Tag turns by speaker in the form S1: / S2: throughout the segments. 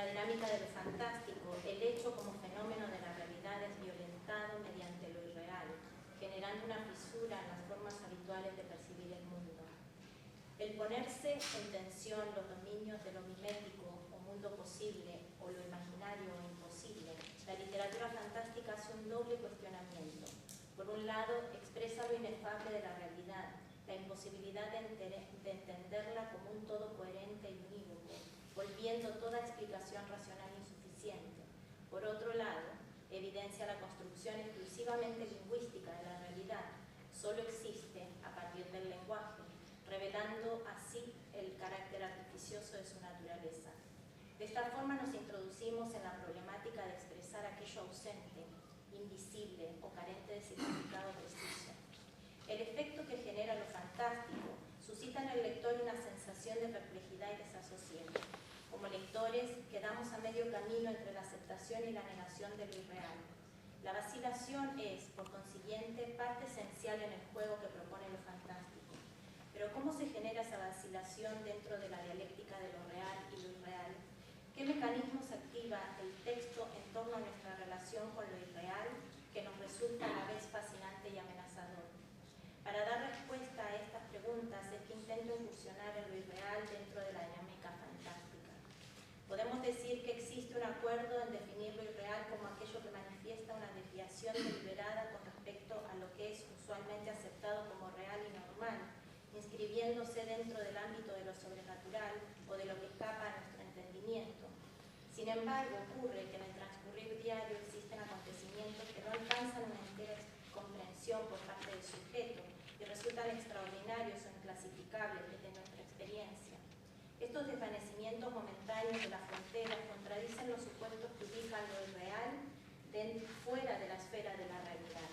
S1: la dinámica de lo fantástico, el hecho como fenómeno de la realidad es violentado mediante lo irreal, generando una fisura en las formas habituales de percibir el mundo. El ponerse en tensión los dominios de lo mimético o mundo posible o lo imaginario o imposible, la literatura fantástica hace un doble cuestionamiento. Por un lado, expresa lo inefable de la realidad, la imposibilidad de entenderla como un todo coherente y unívoco, volviendo toda explicación racional insuficiente. Por otro lado, evidencia la construcción exclusivamente lingüística de la realidad, solo existe a partir del lenguaje, revelando así el carácter artificioso de su naturaleza. De esta forma nos introducimos en la problemática de expresar aquello ausente, invisible o carente de significado preciso. El efecto que genera lo fantástico suscita en el lector una sensación de perplejidad y desasosiego. Como lectores, quedamos a medio camino entre la aceptación y la negación de lo irreal. La vacilación es, por consiguiente, parte esencial en el juego que propone lo fantástico. Pero ¿cómo se genera esa vacilación dentro de la dialéctica de lo real y lo irreal? ¿Qué mecanismos activa el texto en torno a nuestra relación con lo irreal, que nos resulta a la vez fascinante y amenazador? Para dar respuesta a estas preguntas es que intento incursionar en lo irreal dentro de la dinámica fantástica. Podemos decir que existe un acuerdo en definir lo irreal como aquello que manifiesta una desviación deliberada con respecto a lo que es usualmente aceptado como real y normal, inscribiéndose dentro del ámbito de lo sobrenatural o de lo que escapa a nuestro entendimiento. Sin embargo, ocurre que en el transcurrir diario existen acontecimientos que no alcanzan una entera comprensión por parte del sujeto y resultan extraordinarios o inclasificables desde nuestra experiencia. Estos desvanecimientos momentáneos de las fronteras contradicen los supuestos que ubican lo irreal fuera de la esfera de la realidad.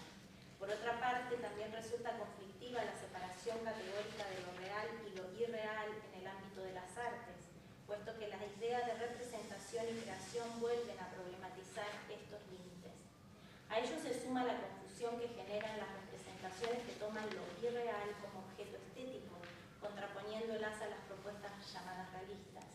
S1: Por otra parte, también resulta conflictiva la separación categórica de lo real y lo irreal en el ámbito de las artes, puesto que las ideas de representación y creación vuelven a problematizar estos límites. A ello se suma la confusión que generan las representaciones que toman lo irreal como objeto estético, contraponiéndolas a las propuestas llamadas realistas.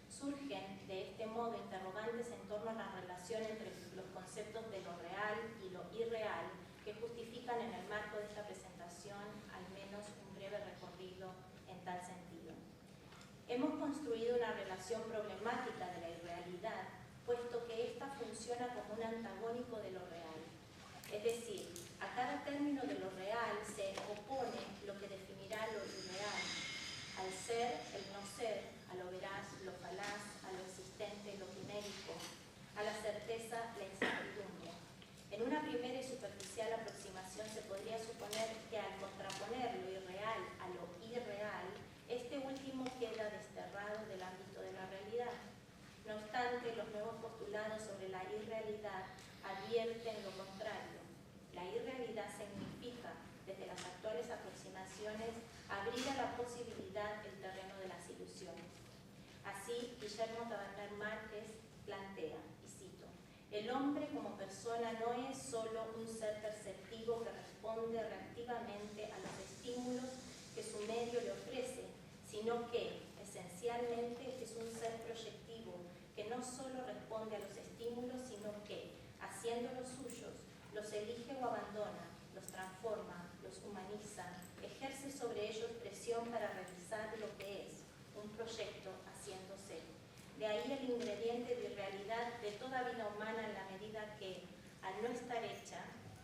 S1: Surgen de este modo interrogantes en torno a la relación entre los conceptos de lo real y lo irreal que justifican en el marco de esta presentación al menos un breve recorrido en tal sentido. Hemos construido una relación problemática de la irrealidad, puesto que ésta funciona como un antagónico de lo real. Es decir, a cada término de lo real se opone lo que definirá lo irreal, al ser, el no ser, a lo veraz, lo falaz, a lo existente, lo quimérico, a la certeza, la incertidumbre. En una primera y superficial aproximación se podría suponer que al contraponer lo irreal a lo irreal, este último queda desterrado del ámbito de la realidad. No obstante, los nuevos postulados sobre la irrealidad advierten lo contrario. La irrealidad significa, desde las actuales aproximaciones, abrir a la posibilidad el terreno de las ilusiones. Así, Guillermo Taberner Márquez plantea, y cito: el hombre como persona no es solo un ser perceptivo que responde reactivamente a los estímulos que su medio le ofrece, sino que, esencialmente, es un ser proyectivo que no solo responde a los estímulos, sino que, haciéndolos suyos, los elige o abandona, los transforma, los humaniza, ejerce sobre ellos presión para realizar lo que es, un proyecto haciéndose. De ahí el ingrediente de irrealidad de toda vida humana en la medida que, al no estar hecha,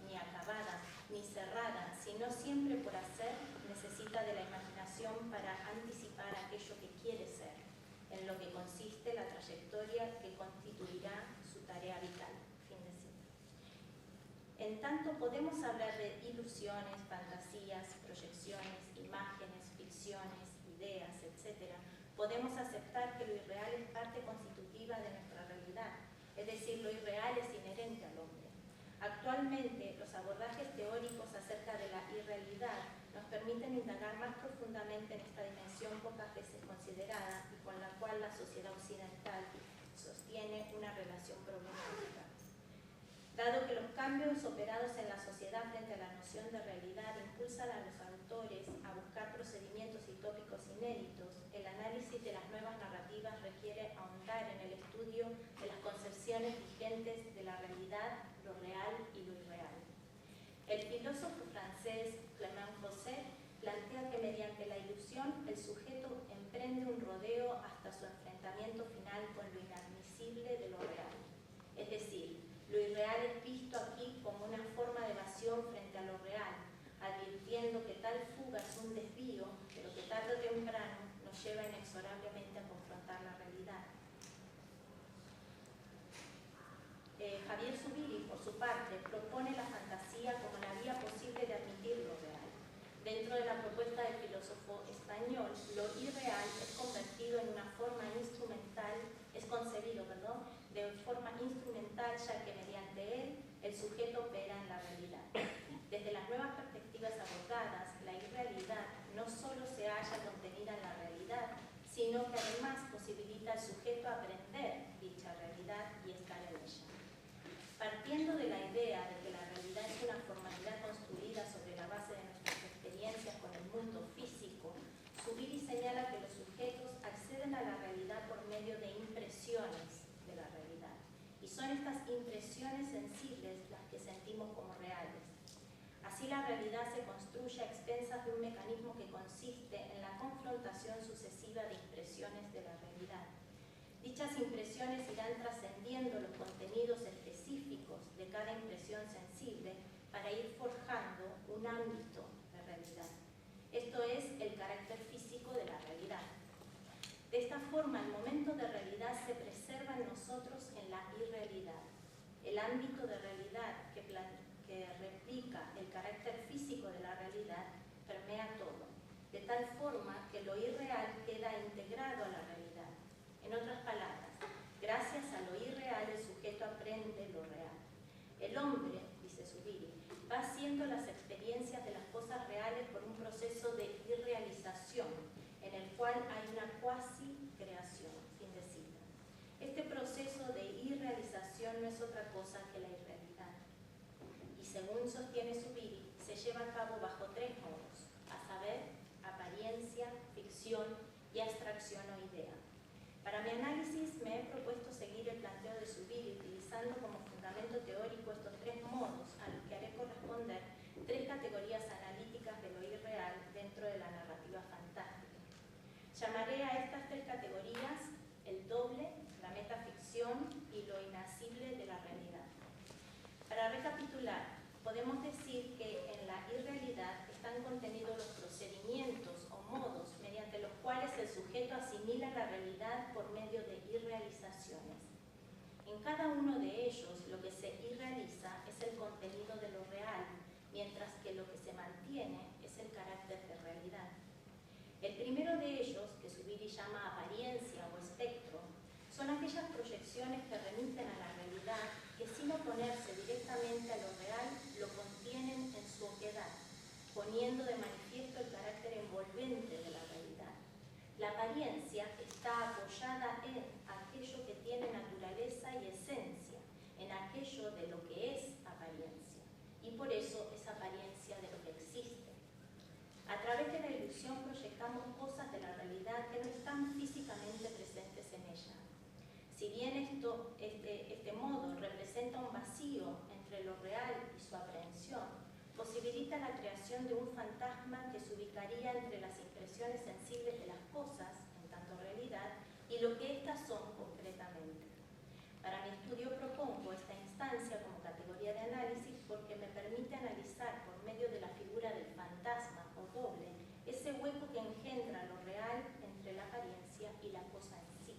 S1: ni acabada, ni cerrada, sino siempre por hacer, necesita de la imaginación para anticipar aquello que quiere ser, en lo que consiste la trayectoria que constituirá su tarea vital. Fin de cita. En tanto, podemos hablar de ilusiones, fantasías, proyecciones, imágenes, ficciones, ideas, etc. Podemos aceptar que lo irreal es parte constitutiva de nuestra realidad, es decir, lo irreal es inherente al hombre. Actualmente, los abordajes teóricos acerca de la irrealidad nos permiten indagar más profundamente en esta dimensión pocas veces considerada y con la cual la sociedad occidental sostiene una relación problemática. Dado que los cambios operados en la sociedad frente a la noción de realidad impulsan a los autores a buscar procedimientos y tópicos inéditos, el análisis de las nuevas narrativas requiere ahondar en el estudio estudio de las concepciones vigentes de la realidad, lo real y lo irreal. El filósofo francés Clément José plantea que mediante la ilusión el sujeto emprende un rodeo hasta su enfrentamiento final con lo inadmisible de lo real. Es decir, lo irreal es visto aquí como una forma de evasión frente a lo real, advirtiendo que tal fuga es un desvío, pero que tarde o temprano nos lleva inexorablemente a confrontar la realidad. Javier Zubiri, por su parte, propone la fantasía como la vía posible de admitir lo real. Dentro de la propuesta del filósofo español, lo irreal es convertido en una forma instrumental, es concebido, de forma instrumental, ya que mediante él el sujeto opera en la realidad. Desde las nuevas perspectivas abordadas, la irrealidad no solo se halla contenida en la realidad, sino que además posibilita al sujeto aprender dicha realidad y estar en ella. Partiendo de la idea de que la realidad es una formalidad construida sobre la base de nuestras experiencias con el mundo físico, Zubiri señala que los sujetos acceden a la realidad por medio de impresiones de la realidad. Y son estas impresiones sensibles las que sentimos como reales. Así la realidad se construye a expensas de un mecanismo que consiste en la confrontación sucesiva de impresiones de la realidad. Dichas impresiones irán trascendiendo los contenidos específicos de cada impresión sensible para ir forjando un ámbito de realidad. Esto es el carácter físico de la realidad. De esta forma, el momento de realidad se preserva en nosotros en la irrealidad. El ámbito de realidad que replica el carácter físico de la realidad permea todo, de tal forma que lo irreal queda integrado a la realidad. En otras palabras, gracias a lo irreal el sujeto aprende lo real. El hombre, dice Zubiri, va haciendo las experiencias de las cosas reales por un proceso de irrealización, en el cual hay una cuasi creación, fin de cita. Este proceso de irrealización no es otra cosa que la irrealidad. Y según sostiene Zubiri, se lleva a cabo bajo tres modos, a saber, apariencia, ficción y abstracción o idea. Para mi análisis me he propuesto seguir el planteo de Zubiri utilizando como fundamento teórico estos tres modos, a los que haré corresponder tres categorías analíticas de lo irreal dentro de la narrativa fantástica. Llamaré a estas tres categorías el doble, la metaficción y lo inasible de la realidad. Para recapitular, podemos decir que en la irrealidad están contenidos los procedimientos o modos mediante los cuales el sujeto asimila la realidad por medio de irrealizaciones. En cada uno de ellos, lo que se irrealiza es el contenido de lo real, mientras que lo que se mantiene es el carácter de realidad. El primero de ellos, que Zubiri llama apariencia o espectro, son aquellas proyecciones que remiten a la realidad que, sin oponerse directamente a lo real, lo contienen en su oquedad, poniendo de manifiesto el carácter envolvente de la realidad. La apariencia está apoyada en aquello que tiene naturaleza y esencia, en aquello de lo que es apariencia, y por eso es apariencia de lo que existe. A través de la ilusión proyectamos cosas de la realidad que no están físicamente presentes en ella. Si bien este modo representa un vacío entre lo real y su aprehensión, posibilita la creación de un fantasma que se ubicaría entre las impresiones sensibles de las cosas, en tanto realidad, y lo que éstas son concretamente. Para mi estudio propongo esta instancia como categoría de análisis porque me permite analizar por medio de la figura del fantasma o doble ese hueco que engendra lo real entre la apariencia y la cosa en sí.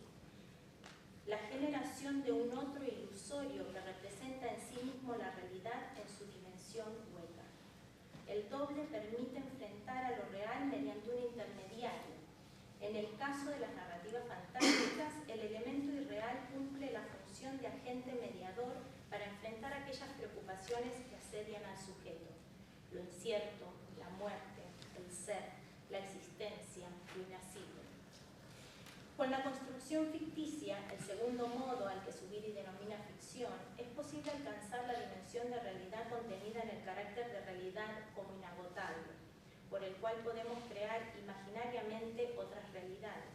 S1: La generación de un otro ilusorio que representa en sí mismo la realidad en su dimensión hueca. El doble permite enfrentar a lo real mediante un intermediario. En el caso de las narrativas fantásticas, el elemento irreal cumple la función de agente mediador para enfrentar aquellas preocupaciones que asedian al sujeto: lo incierto, la muerte, el ser, la existencia, lo inasible. Con la construcción ficticia, el segundo modo al que Zubiri denomina ficción, es posible alcanzar la dimensión de realidad contenida en el carácter de realidad como inagotable, por el cual podemos crear imaginariamente otras realidades.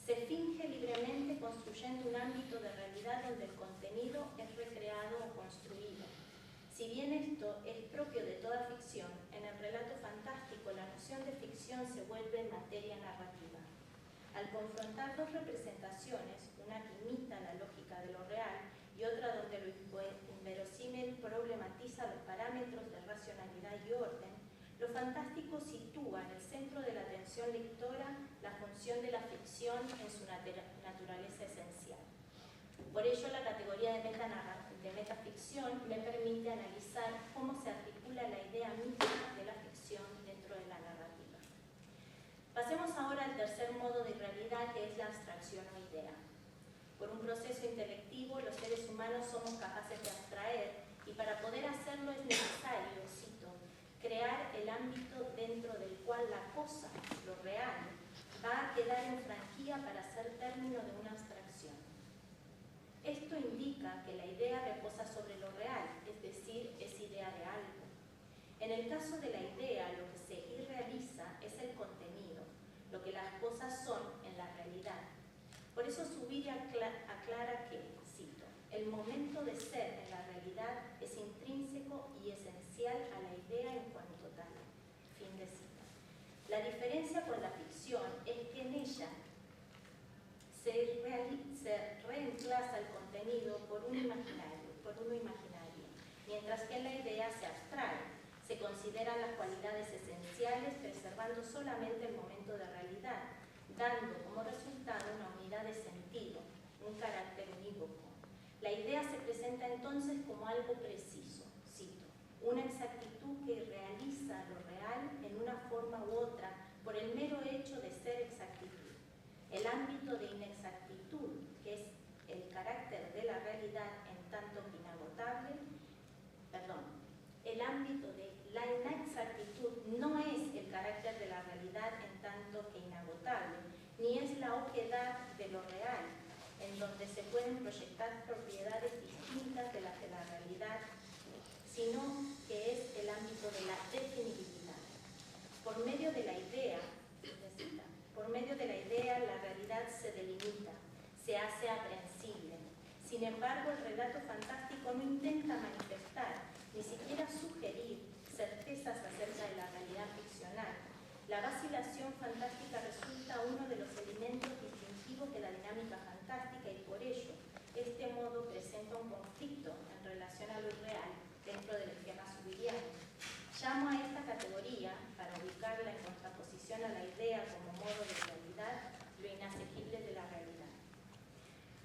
S1: Se finge libremente con construyendo un ámbito de realidad donde el contenido es recreado o construido. Si bien esto es propio de toda ficción, en el relato fantástico la noción de ficción se vuelve materia narrativa. Al confrontar dos representaciones, una que imita la lógica de lo real y otra donde lo inverosímil problematiza los parámetros de racionalidad y orden, lo fantástico sitúa en el centro de la atención lectora la función de la ficción en su naturaleza esencial. Por ello, la categoría de metaficción me permite analizar cómo se articula la idea misma de la ficción dentro de la narrativa. Pasemos ahora al tercer modo de realidad, que es la abstracción o idea. Por un proceso intelectivo, los seres humanos somos capaces de abstraer, y para poder hacerlo es necesario, cito, crear el ámbito dentro del cual la cosa, lo real, va a quedar en franquía para ser término de una abstracción. Esto indica que la idea reposa sobre lo real, es decir, es idea de algo. En el caso de la idea, lo que se irrealiza es el contenido, lo que las cosas son en la realidad. Por eso Zubiri aclara que, cito, el momento de ser en la realidad es intrínseco y esencial a la idea en cuanto tal. Fin de cita. La diferencia con la ficción es que en ella se reemplaza el contenido por uno imaginario, mientras que en la idea se abstrae, se consideran las cualidades esenciales preservando solamente el momento de realidad, dando como resultado una unidad de sentido, un carácter unívoco. La idea se presenta entonces como algo preciso, cito, una exactitud que realiza lo real en una forma u otra por el mero hecho de ser exactitud. El ámbito de inexactitud, que es el carácter de la realidad en tanto que inagotable, el ámbito de la inexactitud no es el carácter de la realidad en tanto que inagotable, ni es la oquedad de lo real, en donde se pueden proyectar propiedades distintas de las de la realidad, sino que es el ámbito de la definibilidad. Por medio de la idea, la realidad se delimita, se hace aprehensible. Sin embargo, el relato fantástico no intenta manifestar, ni siquiera sugerir certezas acerca de la realidad ficcional. La vacilación fantástica resulta uno de los elementos distintivos de la dinámica fantástica y por ello, este modo presenta un conflicto en relación a lo irreal dentro del esquema zubiriano. Llamo a esta categoría, para ubicarla en contraposición a la idea como modo de realidad, lo inasequible de la realidad.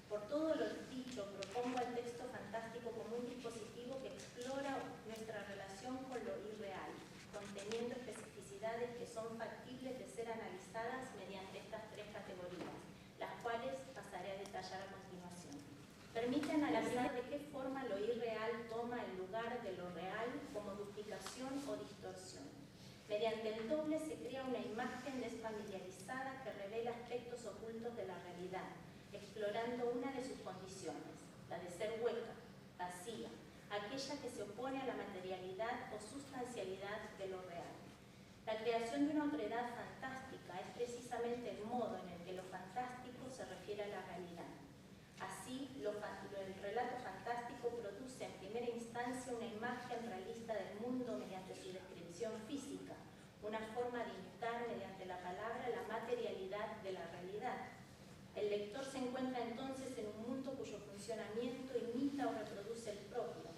S1: Por todo lo dicho, propongo al texto fantástico como un dispositivo que explora nuestra relación con lo irreal, conteniendo especificidades que son factibles de ser analizadas mediante estas tres categorías, las cuales pasaré a detallar a continuación. Permite analizar de qué forma lo irreal toma el lugar de lo real como duplicación o distorsión. Mediante el doble se crea una imagen desfamiliarizada que revela aspectos ocultos de la realidad, explorando una de sus condiciones, la de ser hueca, vacía, aquella que se opone a la materialidad o sustancialidad de lo real. La creación de una otredad fantástica es precisamente el modo en el que lo fantástico se refiere a la realidad. Así, el relato fantástico produce en primera instancia una imagen realista del mundo mediante su descripción física, una forma de imitar mediante la palabra la materialidad de la realidad. El lector se encuentra entonces en un mundo cuyo funcionamiento imita o reproduce el propio.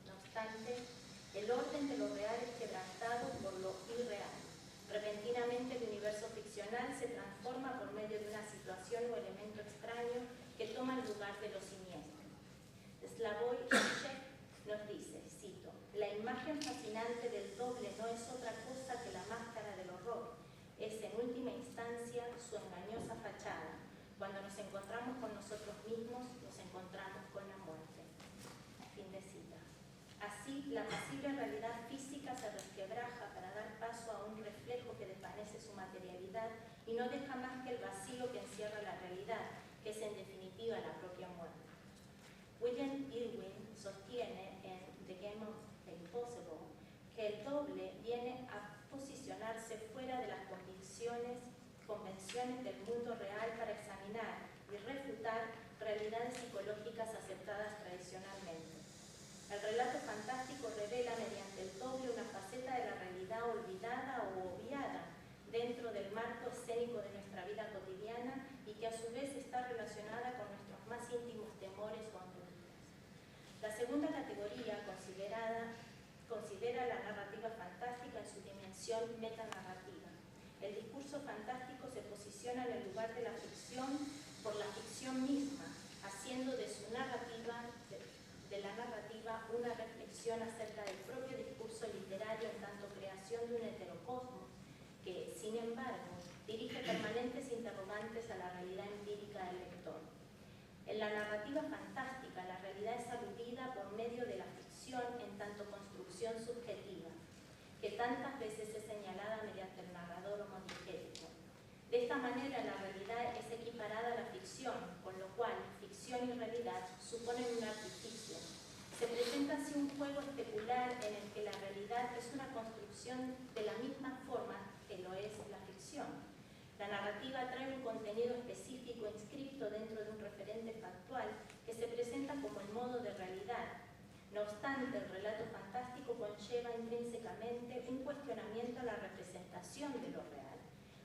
S1: No obstante, el orden de lo real es quebrantado por lo irreal. Repentinamente el universo ficcional se transforma por medio de una situación o elemento extraño que toma el lugar de lo siniestro. Slavoj Žižek nos dice, cito, la imagen fascinante del doble no es otra cosa que la máscara del horror, es en última instancia su engañosa fachada. Cuando nos encontramos con nosotros mismos, nos encontramos con la muerte. Fin de cita. Así, la pasible realidad física se resquebraja para dar paso a un reflejo que desvanece su materialidad y no deja más que el vacío que encierra la realidad, que es en definitiva la propia muerte. William Irwin sostiene en The Game of the Impossible que el doble viene a posicionarse fuera de las convenciones del mundo real para examinar y refutar realidades psicológicas aceptadas tradicionalmente. El relato fantástico revela mediante el doble una faceta de la realidad olvidada o obviada dentro del marco escénico de nuestra vida cotidiana y que a su vez está relacionada con nuestros más íntimos temores o angustias. La segunda categoría considera la narrativa fantástica en su dimensión metanarrativa. El discurso fantástico se posiciona en el lugar de la ficción por la ficción misma, haciendo de la narrativa una reflexión acerca del propio discurso literario en tanto creación de un heterocosmos que, sin embargo, dirige permanentes interrogantes a la realidad empírica del lector. En la narrativa fantástica, la realidad es aludida por medio de la ficción en tanto construcción subjetiva, que tantas veces es señalada mediante el narrador homodigético. De esta manera, la realidad es equiparada a la ficción, con lo cual ficción y realidad suponen un artificio. Se presenta así un juego especular en el que la realidad es una construcción de la misma forma que lo es la ficción. La narrativa trae un contenido específico inscrito dentro de un referente factual que se presenta como el modo de realidad. No obstante, el relato fantástico conlleva intrínsecamente un cuestionamiento a la representación de lo real.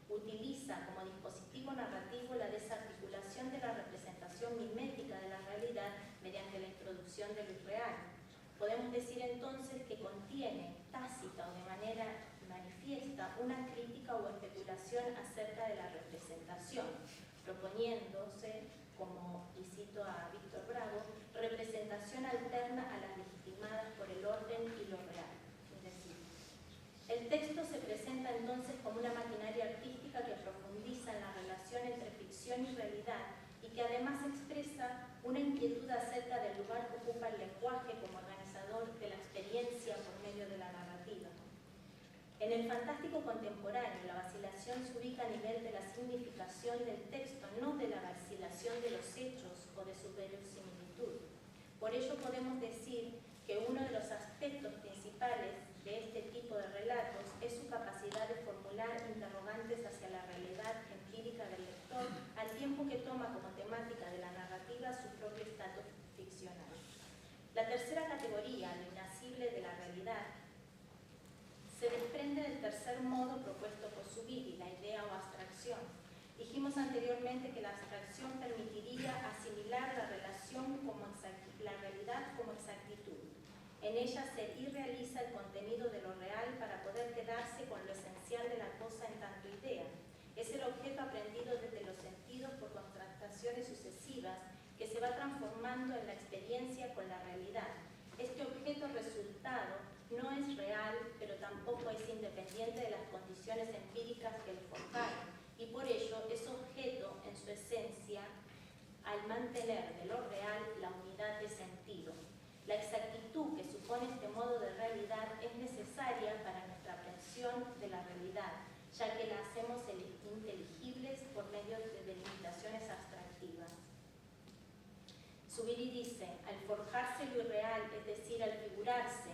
S1: Utiliza como dispositivo narrativo la desarticulación de la representación mimética de la realidad mediante la introducción de lo irreal. Podemos decir entonces que contiene, tácita o de manera manifiesta, una crítica o especulación acerca de la representación, proponiéndose, como y cito a Víctor Bravo, representación alterna a las legitimadas por el orden y lo real. Es decir, el texto se presenta entonces como una maquinaria artística que profundiza en la relación entre ficción y realidad y que además expresa una inquietud acerca del lugar que ocupa el lenguaje como organizador de la experiencia por medio de la narrativa. En el fantástico contemporáneo, la vacilación se ubica a nivel de la significación del texto, no de la vacilación de los hechos o de su verosimilitud. Por ello podemos decir que uno de los aspectos principales de este tipo de relatos es su capacidad de formular interrogantes hacia la realidad empírica del lector, al tiempo que toma como temática de la narrativa su propio estatus ficcional. La tercera categoría, lo inacible de la realidad, se desprende del tercer modo propuesto por Zubiri, la idea o abstracción. Dijimos anteriormente que la abstracción permitiría asimilar la realidad como exactitud. En ella se irrealiza el contenido de lo real para poder quedarse con lo esencial de la cosa en tanto idea. Es el objeto aprendido desde los sentidos por contrastaciones sucesivas que se va transformando en la experiencia con la realidad. Este objeto resultado no es real, pero tampoco es independiente de las condiciones empíricas que lo forjaron, y por ello es objeto en su esencia al mantener de lo real la unidad de sentido. La exactitud que supone este modo de realidad es necesaria para nuestra aprehensión de la realidad, ya que la hacemos inteligibles por medio de delimitaciones abstractivas. Zubiri dice, al forjarse lo irreal, es decir, al figurarse,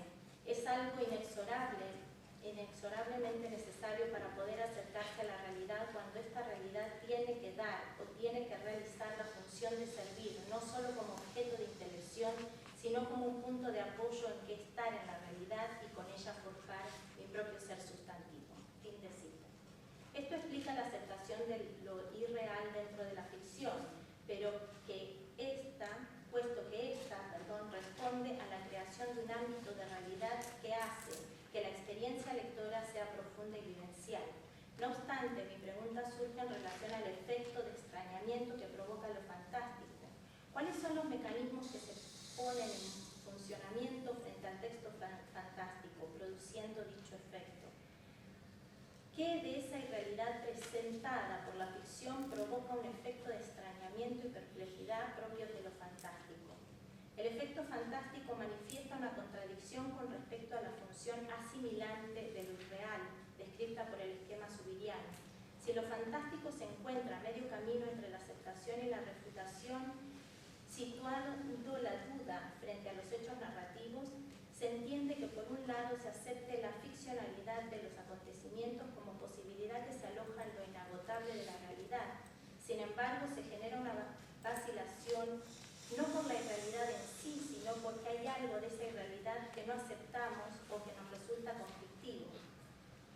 S1: es algo inexorablemente necesario para poder acercarse a la realidad cuando esta realidad tiene que dar o tiene que realizar la función de servir, no solo como objeto de intelección, sino como un punto de apoyo en que estar en la realidad y con ella forjar mi propio ser sustantivo. Fin de cita. Esto explica la aceptación de lo irreal dentro de la ficción, pero que puesto que esta responde a la creación de un ámbito de realidad que hace que la experiencia lectora sea profunda y vivencial. No obstante, mi pregunta surge en relación al efecto de extrañamiento que provoca lo fantástico. ¿Cuáles son los mecanismos que se ponen en funcionamiento frente al texto fantástico, produciendo dicho efecto? ¿Qué de esa irrealidad presentada por la ficción provoca un efecto de extrañamiento y perplejidad propios de lo fantástico? El efecto fantástico manifiesta una contradicción con respecto a la función asimilante de lo irreal, descrita por el esquema zubiriano. Si lo fantástico se encuentra a medio camino entre la aceptación y la refutación, situando la duda frente a los hechos narrativos, se entiende que por un lado se acepte la ficcionalidad de los acontecimientos como posibilidad que se aloja en lo inagotable de la realidad. Sin embargo, se genera una atracción, no por la irrealidad en sí, sino porque hay algo de esa irrealidad que no aceptamos o que nos resulta conflictivo.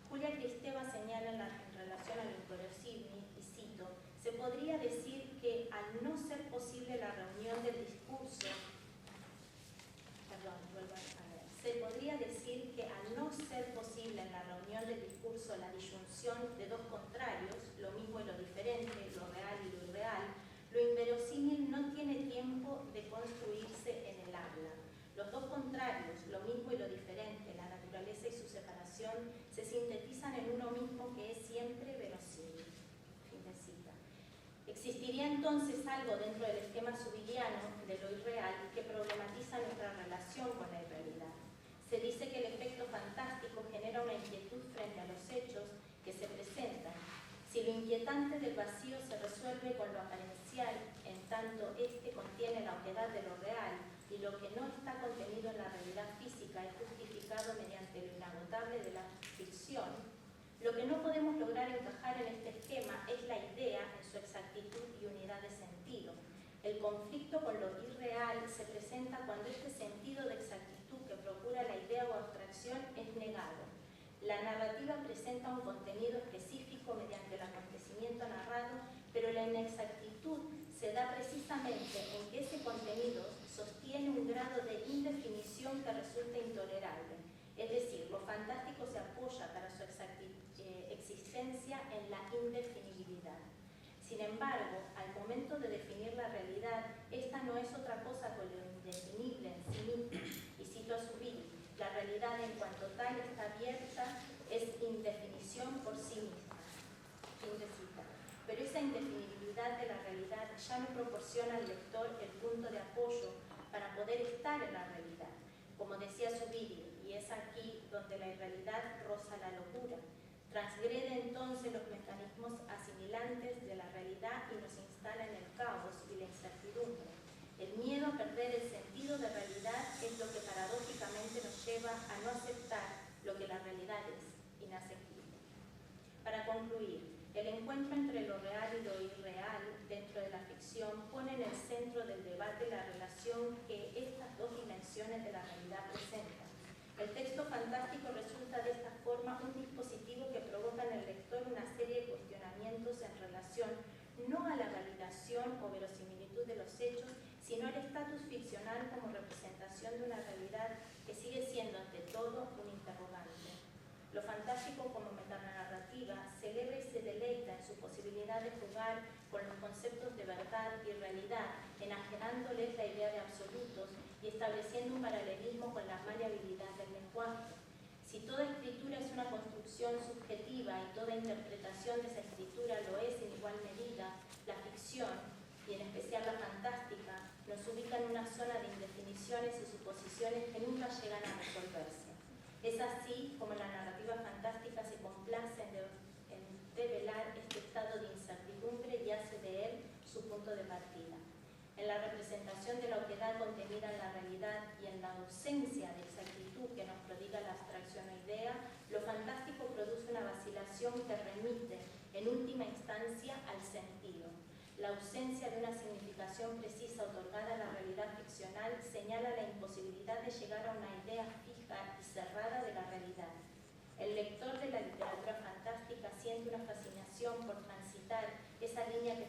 S1: Julia Kristeva señala en relación a lo inverosímil, y cito, se podría decir que al no ser posible la reunión del discurso, se podría decir que al no ser posible en la reunión del discurso la disyunción de dos contrarios, lo mismo y lo diferente, lo real y lo irreal, lo inverosímil no tiene tiempo de construirse en el habla. Los dos contrarios, lo mismo y lo diferente, la naturaleza y su separación, se sintetizan en uno mismo que es siempre verosímil. Fin de cita. Existiría entonces algo dentro del esquema subiriano de lo irreal que problematiza nuestra relación con la irrealidad. Se dice que el efecto fantástico genera una inquietud frente a los hechos que se presentan. Si lo inquietante del vacío se resuelve con lo apariencial, en tanto éste contiene la obviedad de lo real, y lo que no está contenido en la realidad física es justificado mediante lo inagotable de la ficción, lo que no podemos lograr encajar en este esquema es la idea en su exactitud y unidad de sentido. El conflicto con lo irreal se presenta cuando este sentido de exactitud que procura la idea o abstracción es negado. La narrativa presenta un contenido específico mediante el acontecimiento narrado, pero la inexactitud se da precisamente en que ese contenido sostiene un grado de indefinición que resulta intolerable. Es decir, lo fantástico se apoya para su existencia en la indefinibilidad. Sin embargo, al momento de definir la realidad, esta no es otra cosa que lo indefinible en sí mismo. Y cito a Zubiri, la realidad en cuanto tal está abierta, es indefinición por sí misma. Fin de cita. Pero esa indefinibilidad de la realidad ya no proporciona al lector el punto de apoyo para poder estar en la realidad. Como decía Zubiri, y es aquí donde la irrealidad roza la locura. Transgrede entonces los mecanismos asimilantes de la realidad y nos instala en el caos y la incertidumbre. El miedo a perder el sentido de realidad es lo que paradójicamente nos lleva a no aceptar lo que la realidad es, inaceptable. Para concluir, el encuentro entre lo real y lo irreal dentro de la ficción pone en el centro del debate la relación que estas dos dimensiones de la realidad presentan. El texto fantástico resulta de esta forma un dispositivo que provoca en el lector una serie de cuestionamientos en relación no a la validación o verosimilitud de los hechos, sino al estatus ficcional como representación de una realidad que sigue siendo ante todo un interrogante. Lo fantástico como metanarrativa celebra y se deleita en su posibilidad de jugar con los conceptos de verdad y realidad, enajenándoles la idea de absolutos y estableciendo un paralelismo con la maleabilidad del lenguaje. Si toda escritura es una construcción subjetiva y toda interpretación de esa escritura lo es en igual medida, la ficción, y en especial la fantástica, nos ubica en una zona de indefiniciones y suposiciones que nunca llegan a resolverse. Es así como la narrativa fantástica se complace en develar este estado de incertidumbre y hace de él su punto de partida. En la representación de la obviedad contenida en la realidad y en la ausencia de exactitud que nos prodiga la abstracción o idea, lo fantástico produce una vacilación que remite, en última instancia, al sentido. La ausencia de una significación precisa otorgada a la realidad ficcional señala la imposibilidad de llegar a una idea fija y cerrada de la realidad. El lector de la literatura fantástica siente una fascinación por transitar esa línea que